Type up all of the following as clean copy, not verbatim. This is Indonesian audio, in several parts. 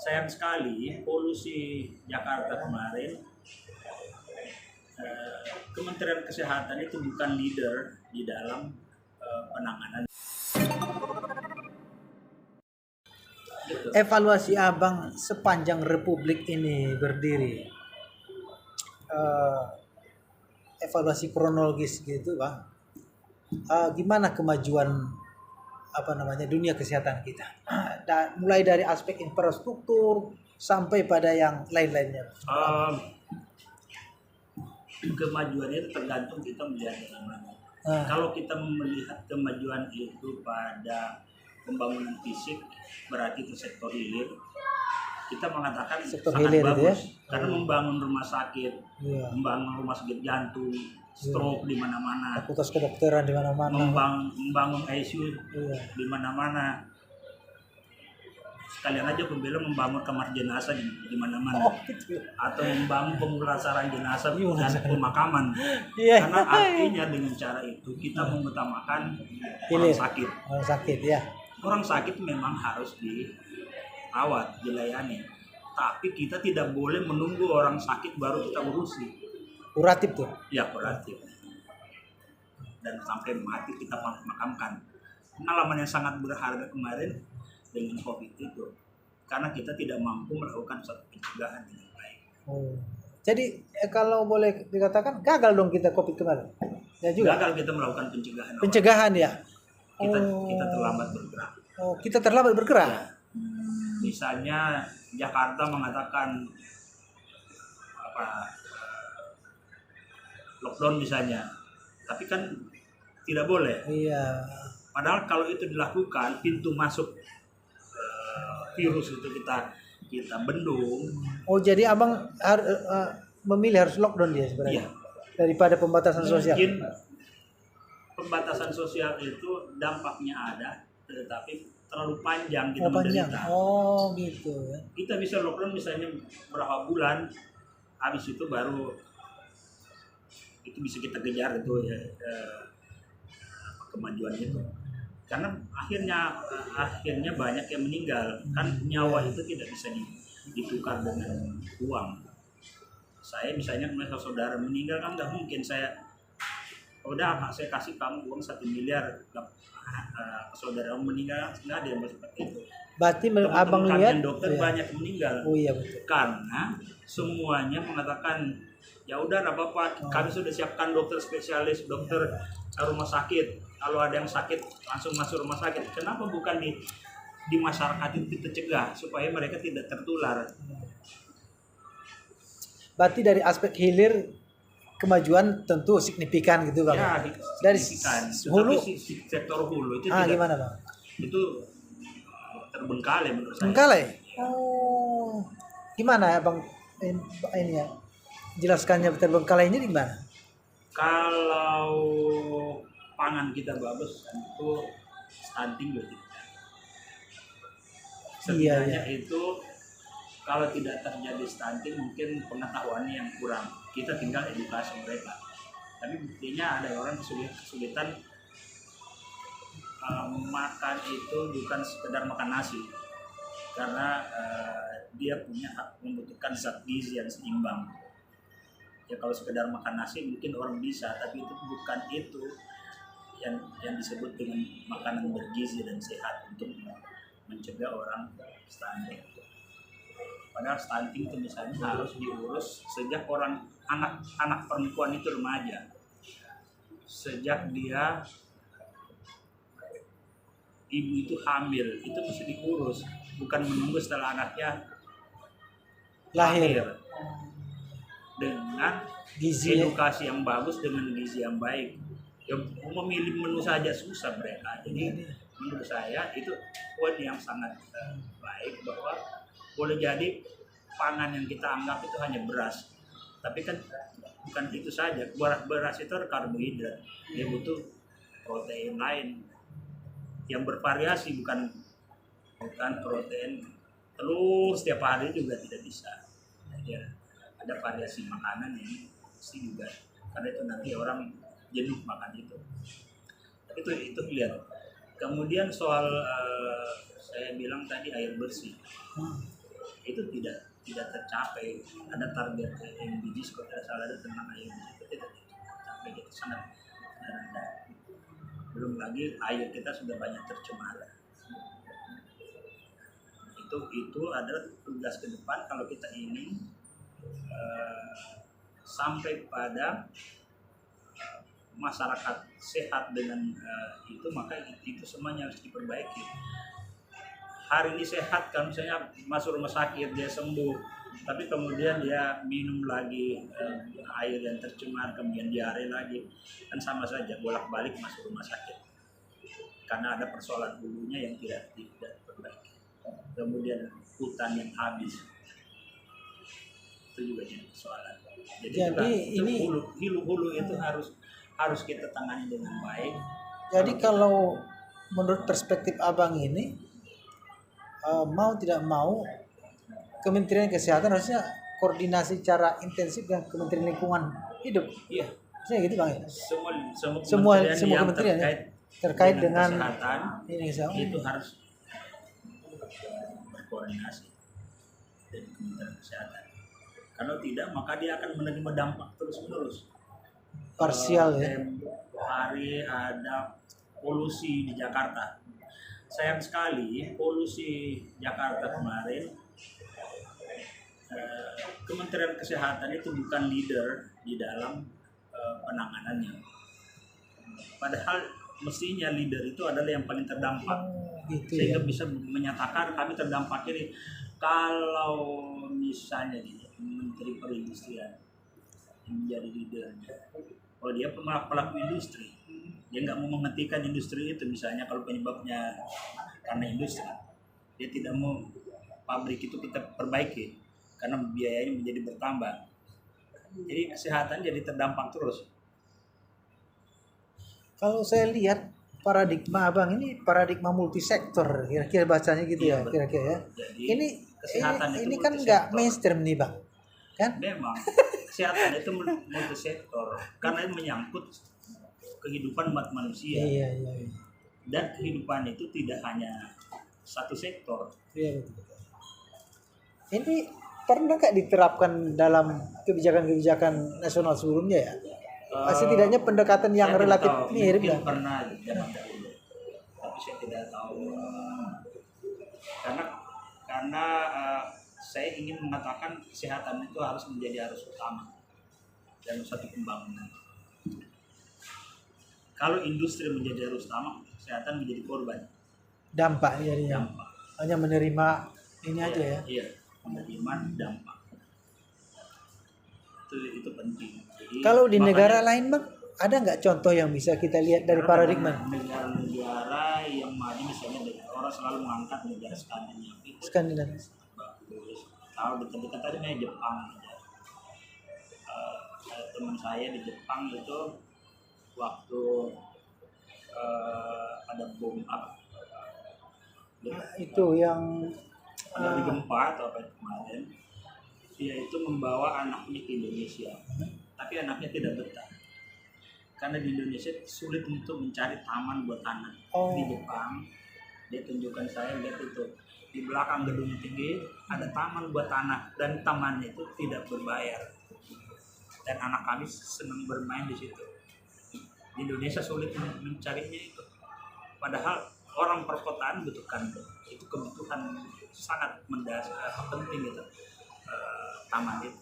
sayang sekali polusi Jakarta kemarin, Kementerian Kesehatan itu bukan leader di dalam penanganan. Evaluasi Abang sepanjang Republik ini berdiri, evaluasi kronologis gitu Bang, gimana kemajuan dunia kesehatan kita, mulai dari aspek infrastruktur sampai pada yang lain-lainnya. Kemajuan itu tergantung kita melihat dengan mana. Kalau kita melihat kemajuan itu pada pembangunan fisik, berarti itu sektor hilir. Kita mengatakan sektor sangat hilir bagus ya? Karena membangun rumah sakit, membangun rumah sakit jantung, stroke di mana-mana, fakultas kedokteran di mana-mana, membangun ICU di mana-mana. Sekalian aja pembela membangun kamar jenazah di mana-mana, gitu. Atau membangun pemulasaran jenazah dan pemakaman. Iya. Karena artinya dengan cara itu kita mengutamakan orang sakit. Orang sakit ya. Orang sakit memang harus dirawat, dilayani. Tapi kita tidak boleh menunggu orang sakit baru kita urusi. Kuratif tuh. Ya, kuratif. Dan sampai mati kita makamkan. Pengalaman yang sangat berharga kemarin dengan COVID itu, karena kita tidak mampu melakukan suatu pencegahan dengan baik. Jadi kalau boleh dikatakan gagal dong kita COVID kemarin. Ya juga. Gagal kita melakukan pencegahan. Pencegahan ya. Kita terlambat bergerak. Kita terlambat bergerak. Ya. Misalnya Jakarta mengatakan lockdown misalnya, tapi kan tidak boleh. Iya. Padahal kalau itu dilakukan, pintu masuk virus itu kita bendung. Jadi Abang memilih harus lockdown dia sebenarnya. Iya. Daripada pembatasan sosial. Mungkin pembatasan sosial itu dampaknya ada, tetapi terlalu panjang kita menderita. Gitu ya. Kita bisa lockdown misalnya berapa bulan, habis itu baru itu bisa kita kejar itu ya, kemajuan itu. Karena akhirnya banyak yang meninggal, kan nyawa itu tidak bisa ditukar dengan uang. Saya misalnya kalau saudara meninggal kan nggak mungkin saya kasih kamu uang 1 miliar, saudara meninggal nggak ada yang seperti itu. Berarti Abang lihat dokter banyak meninggal. Iya betul. Karena semuanya mengatakan ya udah nggak apa-apa, kami sudah siapkan dokter spesialis, dokter rumah sakit. Kalau ada yang sakit langsung masuk rumah sakit. Kenapa bukan di masyarakat itu kita cegah supaya mereka tidak tertular? Berarti dari aspek hilir kemajuan tentu signifikan gitu Bang. Ya, dari hulu, sektor hulu itu gimana Bang? Itu terbengkalai menurut saya. Terbengkalai? Gimana Bang ini ya? Jelaskannya terbengkalainya di mana? Kalau pangan kita bagus, itu stunting berarti. Setidaknya itu kalau tidak terjadi stunting mungkin pengetahuannya yang kurang. Kita tinggal edukasi mereka. Tapi buktinya ada orang kesulitan makan itu bukan sekedar makan nasi, karena dia membutuhkan zat gizi yang seimbang. Ya kalau sekedar makan nasi mungkin orang bisa, tapi itu bukan itu yang disebut dengan makanan bergizi dan sehat untuk mencegah orang stunting. Padahal stunting itu misalnya harus diurus sejak anak perempuan itu remaja, sejak dia ibu itu hamil, itu mesti diurus, bukan menunggu setelah anaknya lahir. Dengan edukasi yang bagus, dengan gizi yang baik. Ya, memilih menu saja susah mereka. Jadi menurut saya itu poin yang sangat baik, bahwa boleh jadi pangan yang kita anggap itu hanya beras, tapi kan bukan itu saja. Beras itu ada karbohidrat, dia butuh protein lain yang bervariasi, bukan protein terus setiap hari juga tidak bisa. Ya, ada variasi makanan yang mesti juga, karena itu nanti orang jenuh makan itu. Itu lihat. Kemudian soal saya bilang tadi air bersih. itu tidak tercapai. Ada target MDGs kalau tidak salah ada tentang air itu tidak tercapai, itu sangat rendah. Belum lagi air kita sudah banyak tercemar. Itu adalah tugas ke depan kalau kita ingin sampai pada masyarakat sehat dengan itu, maka itu semuanya harus diperbaiki. Hari ini sehat kan, misalnya masuk rumah sakit dia sembuh, tapi kemudian dia minum lagi air yang tercemar, kemudian diare lagi, kan sama saja bolak-balik masuk rumah sakit karena ada persoalan hulunya yang tidak diperbaiki. Kemudian hutan yang habis itu juga jadi persoalan. Jadi ini hulu itu harus kita tangani dengan baik. Jadi kalau menurut perspektif abang ini, mau tidak mau Kementerian Kesehatan harusnya koordinasi secara intensif dengan Kementerian Lingkungan Hidup. Iya. Maksudnya gitu bang. Semua kementerian terkait dengan kesehatan ini itu harus berkoordinasi dengan Kementerian Kesehatan. Kalau tidak, maka dia akan menerima dampak terus-menerus. Parsial ya. Hari ada polusi di Jakarta. Sayang sekali polusi Jakarta kemarin, Kementerian Kesehatan itu bukan leader di dalam penanganannya. Padahal mestinya leader itu adalah yang paling terdampak, sehingga bisa menyatakan kami terdampak ini. Kalau misalnya Menteri Perindustrian yang menjadi leadernya, dia pelaku industri, dia nggak mau menghentikan industri itu. Misalnya kalau penyebabnya karena industri, dia tidak mau pabrik itu kita perbaiki karena biayanya menjadi bertambah. Jadi kesehatan jadi terdampak terus. Kalau saya lihat paradigma abang ini paradigma multisektor, kira-kira bacanya gitu ya, kira-kira ya. Jadi, ini kan nggak mainstream nih bang, kan? Memang kesehatan itu multisektor karena itu menyangkut kehidupan umat manusia. Iya. Dan kehidupan itu tidak hanya satu sektor. Iya betul. Ini pernah nggak diterapkan dalam kebijakan-kebijakan nasional sebelumnya ya? Setidaknya pendekatan yang relatif mirip ya. Pernah zaman dahulu, tapi saya tidak tahu karena saya ingin mengatakan kesehatan itu harus menjadi arus utama dalam suatu pembangunan. Kalau industri menjadi arus utama, kesehatan menjadi korban. Dampak jadinya. Dampak. Hanya menerima ini aja ya. Iya, menerima dampak. Itu penting. Jadi, kalau di negara lain bang, ada nggak contoh yang bisa kita lihat dari paradigma? Negara-negara yang maju misalnya orang selalu mengangkat negara Skandinavia. Bagus. Tahu dekat-dekat tadi nih Jepang. Teman saya di Jepang itu waktu ada bom apa? Itu yang dari gempa atau apa kemarin. Dia itu membawa anaknya ke Indonesia, tapi anaknya tidak betah karena di Indonesia sulit untuk mencari taman buat anak. Di Jepang dia tunjukkan saya, lihat itu di belakang gedung tinggi ada taman buat anak, dan taman itu tidak berbayar dan anak kami senang bermain di situ. Di Indonesia sulit mencarinya itu, padahal orang perkotaan butuhkan itu, kebutuhan sangat mendasar, penting gitu. Taman itu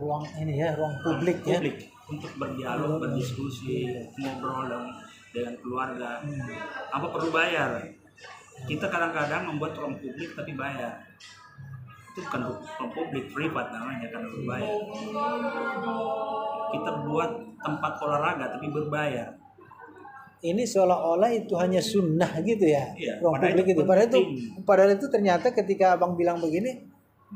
ruang ini ya, ruang publik ya, untuk berdialog, berdiskusi, ngobrol dengan keluarga. Apa perlu bayar? Kita kadang-kadang membuat ruang publik tapi bayar. Itu bukan ruang publik, privat namanya karena berbayar. Kita buat tempat olahraga tapi berbayar. Ini seolah-olah itu hanya sunnah gitu ya, ruang publik itu. Padahal itu ternyata ketika abang bilang begini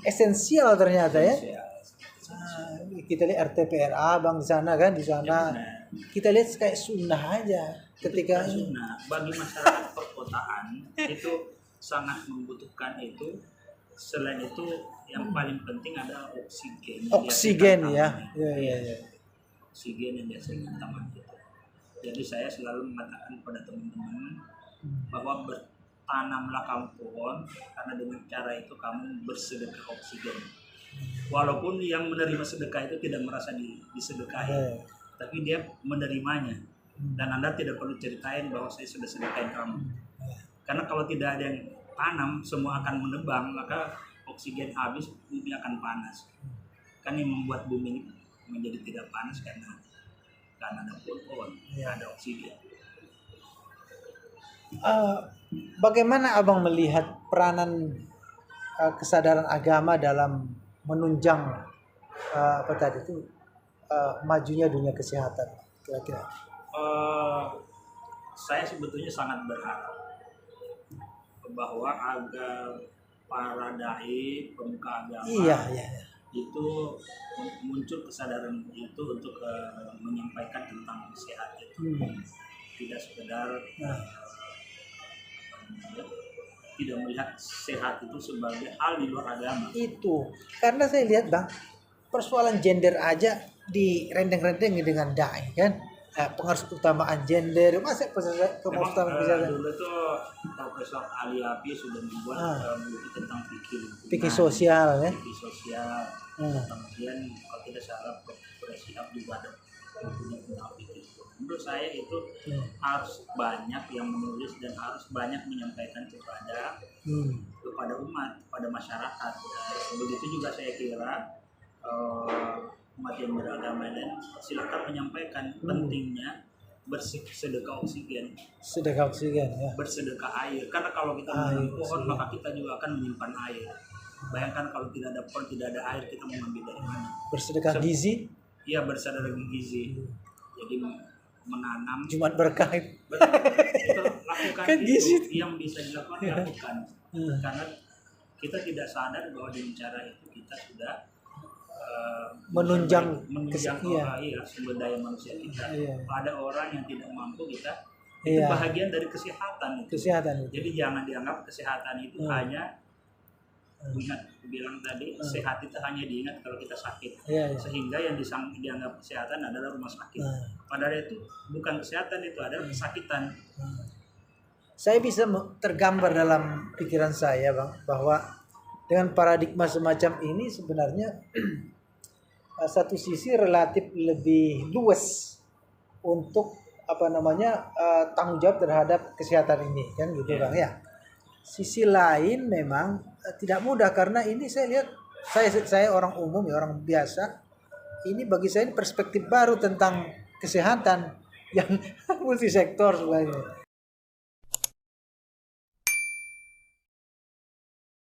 esensial ternyata ya. Kita lihat RTPRA bang di sana kan, di sana kita lihat kayak sunnah aja. Ketika sunnah bagi masyarakat perkotaan itu sangat membutuhkan itu. Selain itu yang paling penting adalah oksigen. Oksigen ya. Oksigen yang dihasilkan taman itu. Jadi saya selalu mengatakan kepada teman-teman bahwa tanamlah kamu pohon, karena dengan cara itu kamu bersedekah oksigen. Walaupun yang menerima sedekah itu tidak merasa disedekahi, tapi dia menerimanya. Dan Anda tidak perlu ceritain bahwa saya sudah sedekahin kamu. Karena kalau tidak ada yang tanam, semua akan menebang, maka oksigen habis, bumi akan panas. Kan yang membuat bumi menjadi tidak panas karena ada pohon, ada oksigen. Bagaimana abang melihat peranan kesadaran agama dalam menunjang majunya dunia kesehatan kira-kira? Saya sebetulnya sangat berharap bahwa agar para dai, pemuka agama itu muncul kesadaran itu untuk menyampaikan tentang sehat itu, tidak sekedar tidak melihat sehat itu sebagai hal di luar agama. Itu karena saya lihat bang, persoalan gender aja direndeng-rendeng dengan dai kan, pengaruh keutamaan gender, masa keutamaan kesehatan. Dulu tuh Profesor Ali Api sudah membuat buku tentang fikih sosial ya. Fikih sosial. Kemudian kalau tidak salah Profesor Siap juga ada buku tentang fikih. Menurut saya itu harus banyak yang menulis dan harus banyak menyampaikan kepada umat, kepada masyarakat. Begitu juga saya kira umat yang beragama dan silakan menyampaikan pentingnya bersedekah oksigen. Sedekah oksigen ya. Bersedekah air. Karena kalau kita menanam pohon maka kita juga akan menyimpan air. Bayangkan kalau tidak ada pohon, tidak ada air, kita mau ambil dari mana? Bersedekah gizi? Iya, bersedekah gizi. Jadi menanam Jumat berkah itu lakukan kan itu yang bisa dilakukan lakukan. Karena kita tidak sadar bahwa dengan cara itu kita sudah menunjang sumber daya manusia kita. Pada orang yang tidak mampu kita itu bahagian dari kesehatan itu. Jadi jangan dianggap kesehatan itu hanya ingat bilang tadi sehat itu hanya diingat kalau kita sakit. Sehingga yang dianggap kesehatan adalah rumah sakit. Padahal itu bukan kesehatan, itu adalah kesakitan. Saya bisa tergambar dalam pikiran saya bang bahwa dengan paradigma semacam ini sebenarnya satu sisi relatif lebih luas untuk tanggung jawab terhadap kesehatan ini kan gitu bang ya. Sisi lain memang tidak mudah karena ini saya lihat saya orang umum ya, orang biasa, ini bagi saya ini perspektif baru tentang kesehatan yang multisektor sebenarnya.